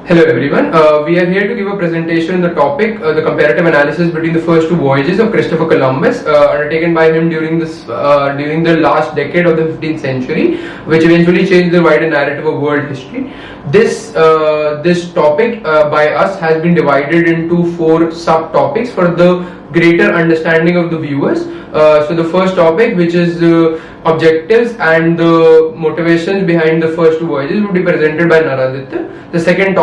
Hello everyone, we are here to give a presentation on the topic, the comparative analysis between the first two voyages of Christopher Columbus undertaken by him during the last decade of the 15th century, which eventually changed the wider narrative of world history. This topic by us has been divided into 4 subtopics for the greater understanding of the viewers. So the first topic, which is objectives and the motivations behind the first two voyages, would be presented by Naraditya. The second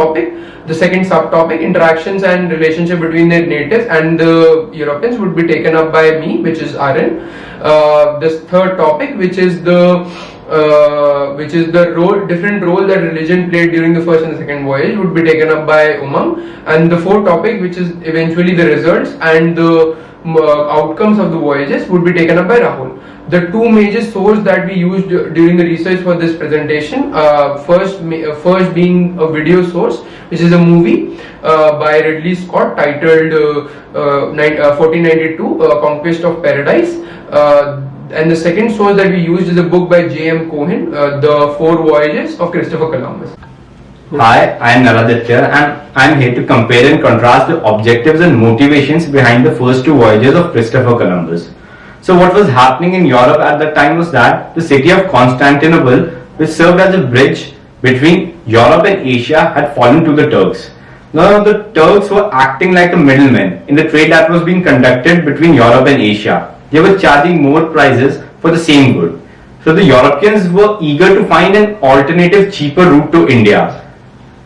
subtopic, interactions and relationship between the natives and the Europeans, would be taken up by me, which is Aryan. This third topic, which is the different role that religion played during the first and the second voyage, would be taken up by Umang. And the fourth topic, which is eventually the results and the outcomes of the voyages, would be taken up by Rahul. The two major sources that we used during the research for this presentation, first being a video source, which is a movie by Ridley Scott titled 1492 Conquest of Paradise. And the second source that we used is a book by J.M. Cohen, The Four Voyages of Christopher Columbus. Hi, I am Naraditya and I am here to compare and contrast the objectives and motivations behind the first two voyages of Christopher Columbus. So what was happening in Europe at that time was that the city of Constantinople, which served as a bridge between Europe and Asia, had fallen to the Turks. Now the Turks were acting like a middleman in the trade that was being conducted between Europe and Asia. They were charging more prices for the same good. So the Europeans were eager to find an alternative, cheaper route to India.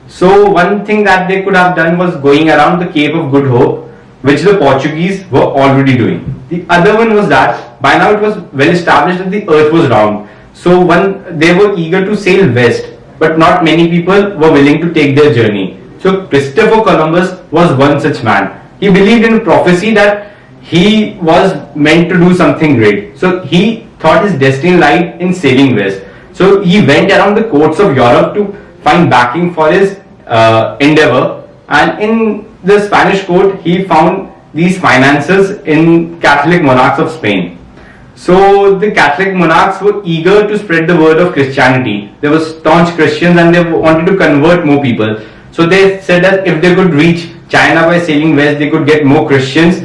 So one thing that they could have done was going around the Cape of Good Hope, which the Portuguese were already doing. The other one was that by now it was well established that the earth was round. So they were eager to sail west, but not many people were willing to take their journey. So Christopher Columbus was one such man. He believed in prophecy that he was meant to do something great. So he thought his destiny lied in sailing west. So he went around the coasts of Europe to find backing for his endeavor, and in the Spanish court he found these finances in Catholic monarchs of Spain. So the Catholic monarchs were eager to spread the word of Christianity. They were staunch Christians and they wanted to convert more people. So they said that if they could reach China by sailing west, they could get more Christians,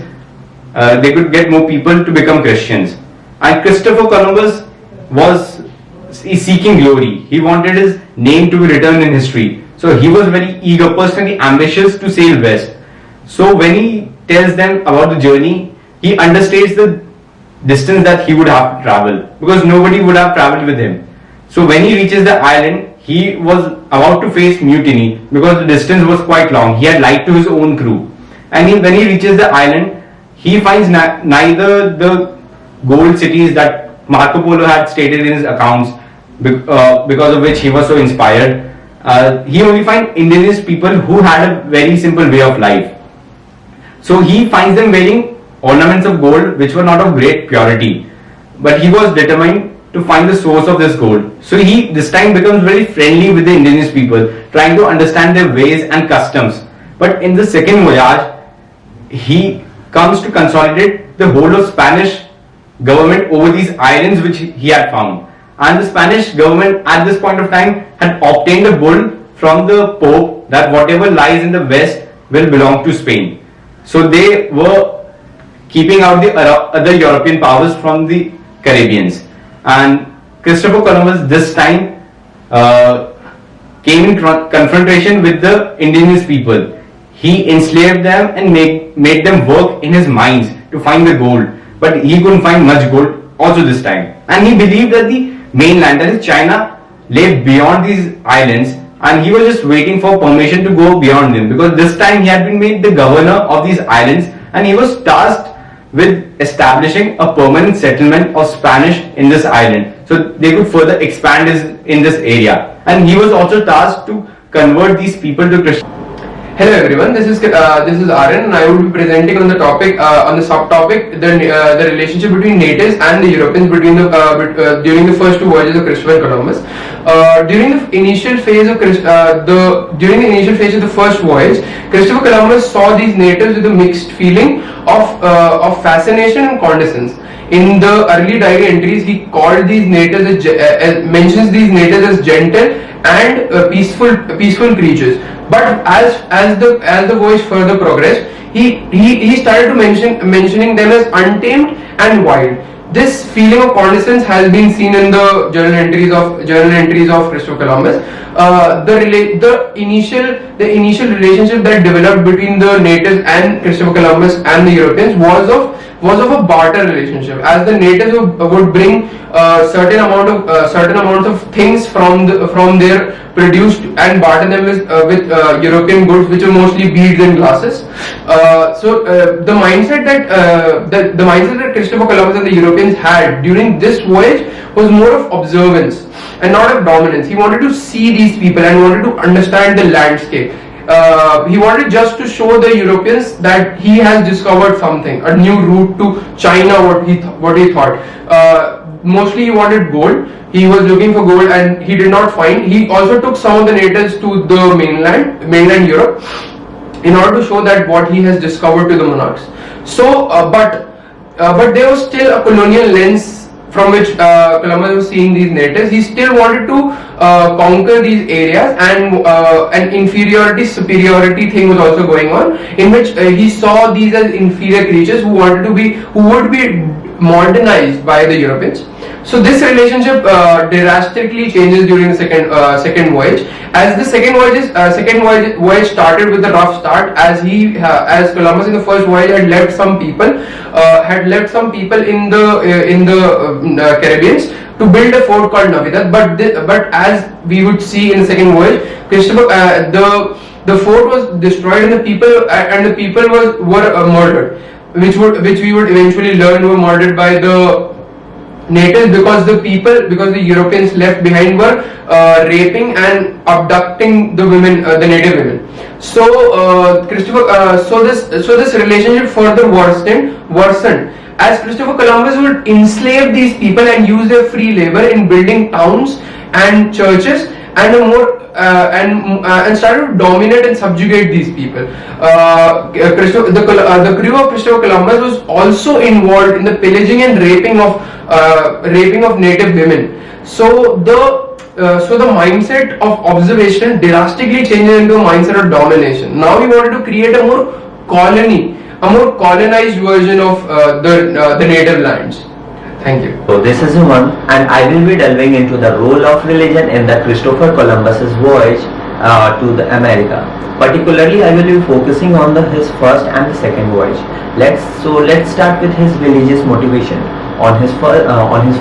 they could get more people to become Christians. And Christopher Columbus was seeking glory. He wanted his name to be written in history. So he was very eager, personally ambitious to sail west. So when he tells them about the journey, he understates the distance that he would have to travel, because nobody would have traveled with him. So when he reaches the island, he was about to face mutiny because the distance was quite long. He had lied to his own crew. And when he reaches the island, he finds neither the gold cities that Marco Polo had stated in his accounts, because of which he was so inspired. He only finds indigenous people who had a very simple way of life. So he finds them wearing ornaments of gold which were not of great purity, but he was determined to find the source of this gold. So he this time becomes very friendly with the indigenous people, trying to understand their ways and customs. But in the second voyage, he comes to consolidate the whole of Spanish government over these islands which he had found. And the Spanish government at this point of time had obtained a bull from the Pope that whatever lies in the west will belong to Spain. So they were keeping out the other European powers from the Caribbeans. And Christopher Columbus this time came in confrontation with the indigenous people. He enslaved them and made them work in his mines to find the gold. But he couldn't find much gold also this time. And he believed that the mainland, that is China, lay beyond these islands, and he was just waiting for permission to go beyond them, because this time he had been made the governor of these islands and he was tasked with establishing a permanent settlement of Spanish in this island, so they could further expand in this area. And he was also tasked to convert these people to Christianity. Hello everyone, this is Aryan, and I will be presenting on the topic, on the subtopic, the relationship between natives and the Europeans during the first two voyages of Christopher Columbus. During the initial phase of the first voyage, Christopher Columbus saw these natives with a mixed feeling of fascination and condescence. In the early diary entries, he called these natives mentions these natives as gentle and peaceful creatures. But as the voyage further progressed, he started to mentioning them as untamed and wild. This feeling of condescendence has been seen in the journal entries of Christopher Columbus. The initial relationship that developed between the natives and Christopher Columbus and the Europeans was of a barter relationship, as the natives would bring certain amounts of things from their produced and barter them with European goods, which are mostly beads and glasses. The mindset that Christopher Columbus and the Europeans had during this voyage was more of observance and not of dominance. He wanted to see these people and wanted to understand the landscape. He wanted just to show the Europeans that he has discovered something, a new route to China, what he thought. Mostly he wanted gold. He was looking for gold and he did not find. He also took some of the natives to the mainland Europe, in order to show that what he has discovered to the monarchs. But there was still a colonial lens from which Columbus was seeing these natives. He still wanted to conquer these areas, and an inferiority superiority thing was also going on, in which he saw these as inferior creatures who would be modernized by the Europeans. So this relationship drastically changes during the second voyage. As the second voyage started with a rough start, as Columbus in the first voyage had left some people in the Caribbean to build a fort called Navidad. But as we would see in the second voyage, the fort was destroyed and the people were murdered, which we would eventually learn were murdered by the natives, because the Europeans left behind were raping and abducting the native women. So this relationship further worsened as Christopher Columbus would enslave these people and use their free labor in building towns and churches, and started to dominate and subjugate these people. The crew of Christopher Columbus was also involved in the pillaging and raping of native women. So the mindset of observation drastically changed into a mindset of domination. Now he wanted to create a more colonized version of the native lands. Thank you. So this is Umang, and I will be delving into the role of religion in the Christopher Columbus's voyage to the America. Particularly, I will be focusing on his first and the second voyage. Let's start with his religious motivation. On his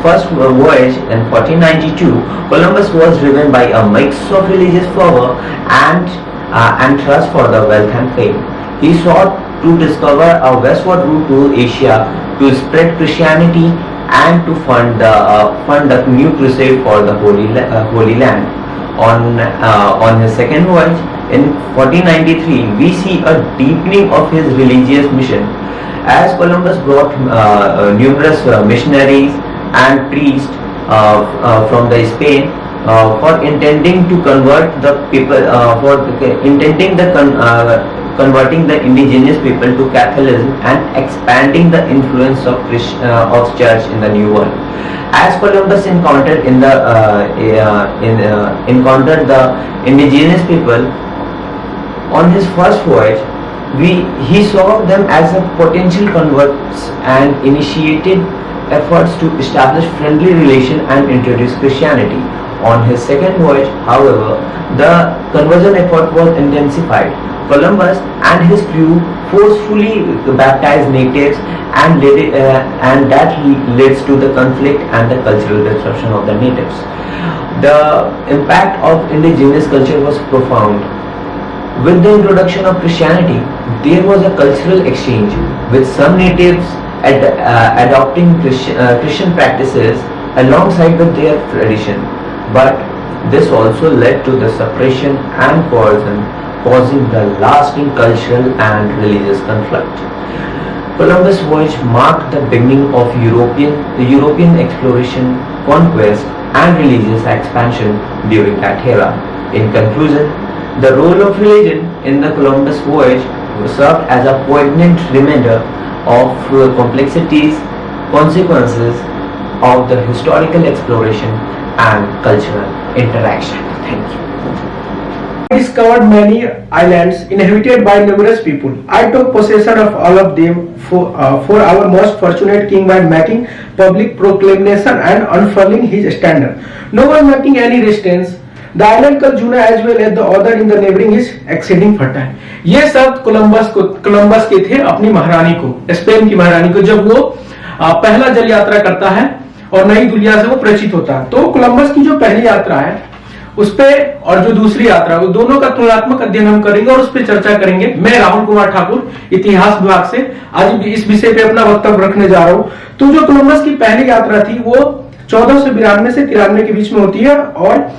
first voyage in 1492, Columbus was driven by a mix of religious fervor and trust for the wealth and fame. He sought to discover a westward route to Asia to spread Christianity and to fund the new crusade for the Holy Land. On his second voyage in 1493, we see a deepening of his religious mission, as Columbus brought numerous missionaries and priests from Spain for intending to convert the people, converting the indigenous people to Catholicism and expanding the influence of church in the New World. As Columbus encountered the indigenous people on his first voyage, he saw them as a potential converts and initiated efforts to establish friendly relation and introduce Christianity. On his second voyage, however, the conversion effort was intensified. Columbus and his crew forcefully baptized natives, and that leads to the conflict and the cultural disruption of the natives. The impact of indigenous culture was profound. With the introduction of Christianity, there was a cultural exchange, with some natives adopting Christian practices alongside with their tradition. But this also led to the suppression and coercion, causing the lasting cultural and religious conflict. Columbus' voyage marked the beginning of European exploration, conquest, and religious expansion during that era. In conclusion, the role of religion in the Columbus voyage served as a poignant reminder of complexities, consequences of the historical exploration and cultural interaction. Thank you. I discovered many islands inhabited by numerous people. I took possession of all of them for our most fortunate king by making public proclamation and unfurling his standard. No one making any resistance. The island Kaljuna as well as the other in the neighboring is exceeding fertile. ये सब Columbus के थे अपनी महारानी को, Spain की महारानी को, जब वो पहला जल यात्रा करता है और नई दुनिया से वो परिचित होता है। तो कोलंबस की जो पहली यात्रा है उस पे और जो दूसरी यात्रा, वो दोनों का तुलनात्मक अध्ययन हम करेंगे और उस पर चर्चा करेंगे। मैं राहुल कुमार ठाकुर, इतिहास विभाग से आज इस विषय पे अपना वक्तव्य रखने जा रहा हूँ। तो जो कोलंबस की पहली यात्रा थी वो 1492 से 93 के बीच में होती है, और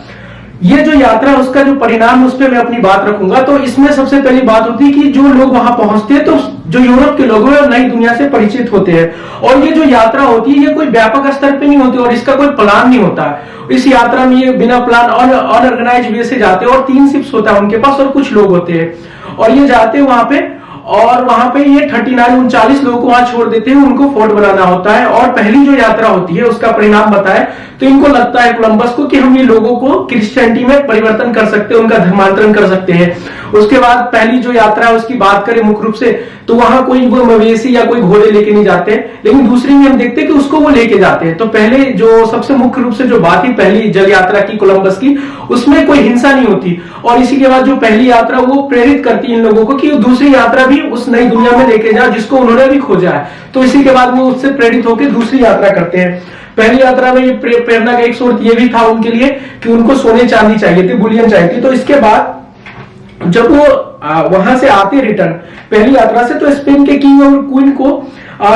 ये जो यात्रा उसका जो परिणाम उस पर मैं अपनी बात रखूंगा। तो इसमें सबसे पहली बात होती है कि जो लोग वहां पहुंचते हैं तो जो यूरोप के लोग हैं नई दुनिया से परिचित होते हैं, और ये जो यात्रा होती है ये कोई व्यापक स्तर पे नहीं होती और इसका कोई प्लान नहीं होता। इस यात्रा में ये बिना प्लान अनऑर्गेनाइज वे से जाते हैं और 3 शिप्स होता है उनके पास और कुछ लोग होते हैं और ये जाते हैं वहां पे, और वहां पे ये 39 लोगों को वहां छोड़ देते हैं, उनको फोर्ट बनाना होता है। और पहली जो यात्रा होती है उसका परिणाम बताए तो इनको लगता है कोलंबस को कि हम ये लोगों को क्रिश्चियनिटी में परिवर्तन कर सकते हैं, उनका धर्मांतरण कर सकते हैं। उसके बाद पहली जो यात्रा है उसकी बात करें मुख्य रूप से तो वहां कोई वो मवेशी या कोई घोड़े लेके नहीं जाते, लेकिन दूसरी में हम देखते हैं कि उसको वो लेके जाते हैं। तो पहले जो सबसे मुख्य रूप से जो बात थी पहली जल यात्रा की कोलंबस की, उसमें कोई हिंसा नहीं होती, और इसी के बाद जो पहली यात्रा वो प्रेरित करती है इन लोगों को कि दूसरी यात्रा भी उस नई दुनिया में लेके जाए जिसको उन्होंने भी खोजा है। तो इसी के बाद वो उससे प्रेरित होकर दूसरी यात्रा करते हैं। पहली यात्रा में ये प्रेरणा का एक स्रोत ये भी था उनके लिए कि उनको सोने चांदी चाहिए थी, बुलियन चाहिए थी। तो इसके बाद जब वो वहां से आते रिटर्न पहली यात्रा से, तो स्पेन के किंग और क्वीन को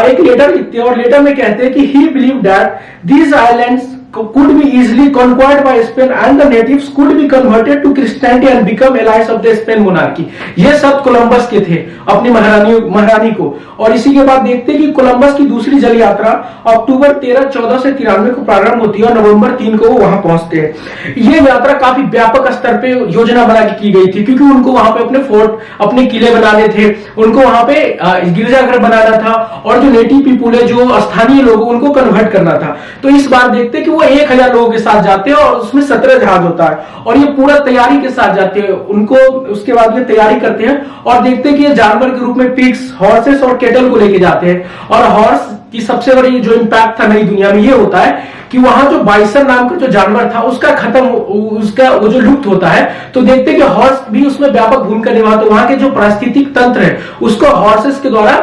एक लेटर लिखते हैं और लेटर में कहते हैं कि ही believe that these islands could be easily conquered by Spain and the natives could be converted to Christianity and become allies of the Spain monarchy। ये सब कोलंबस के थे अपनी महारानी को। और इसी के बाद देखते हैं कि कोलंबस की दूसरी जल यात्रा अक्टूबर 13, 14 से 93 को प्रारंभ होती है और नवंबर 3 को वो वहां पहुंचते हैं। ये यात्रा काफी व्यापक स्तर पे योजना बना के की गई थी क्योंकि उनको वहां पे अपने फोर्ट, अपने किले बनाने थे, उनको वहां पे गिरजाघर बनाना था और जो नेटिव पीपुल है, जो स्थानीय लोग, उनको कन्वर्ट करना था। तो इस बार देखते हैं कि 1000 लोगों के साथ जाते हैं और उसमें 17 जहाज होता है और ये पूरा तैयारी के साथ जाते हैं। उनको उसके बाद ये तैयारी करते हैं और देखते हैं कि ये जानवर के रूप में पिग्स, हॉर्सेस और केटल को लेके जाते हैं। और हॉर्स की सबसे बड़ी जो इम्पैक्ट था नई दुनिया में ये होता है कि वहां जो बाइसन नाम का जो जानवर था उसका वो जो लुप्त होता है। तो देखते हैं कि हॉर्स भी उसमें व्यापक भूमिका निभाता है। वहां के जो पारिस्थितिक तंत्र है उसको हॉर्सेस के द्वारा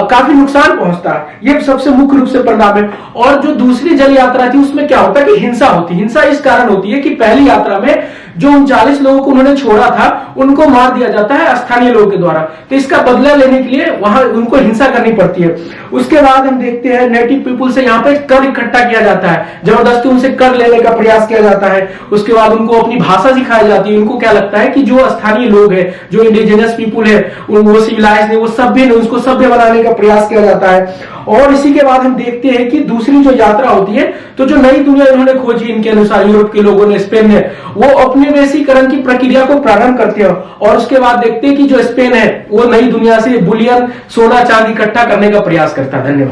काफी नुकसान पहुंचता है। ये सबसे मुख्य रूप से परिणाम है। और जो दूसरी जल यात्रा थी उसमें क्या होता है कि हिंसा होती है। हिंसा इस कारण होती है कि पहली यात्रा में जो 39 लोगों को उन्होंने छोड़ा था उनको मार दिया जाता है स्थानीय लोगों के द्वारा। तो इसका बदला लेने के लिए वहां उनको हिंसा करनी पड़ती है। उसके बाद हम देखते हैं नेटिव पीपुल से यहाँ पे कर इकट्ठा किया जाता है, जबरदस्ती उनसे कर लेने का प्रयास किया जाता है। उसके बाद उनको अपनी भाषा सिखाई जाती है। उनको क्या लगता है कि जो स्थानीय लोग है, जो इंडिजिनस पीपुल है, वो सिविलाइज है, वो सभ्य, उसको सभ्य बनाने का प्रयास किया जाता है। और इसी के बाद हम देखते हैं कि दूसरी जो यात्रा होती है तो जो नई दुनिया इन्होंने खोजी, इनके अनुसार यूरोप के लोगों ने, स्पेन ने, वो औपनिवेशीकरण की प्रक्रिया को प्रारंभ करते हैं। और उसके बाद देखते हैं कि जो स्पेन है वो नई दुनिया से बुलियन, सोना चांदी इकट्ठा करने का प्रयास करता है। धन्यवाद।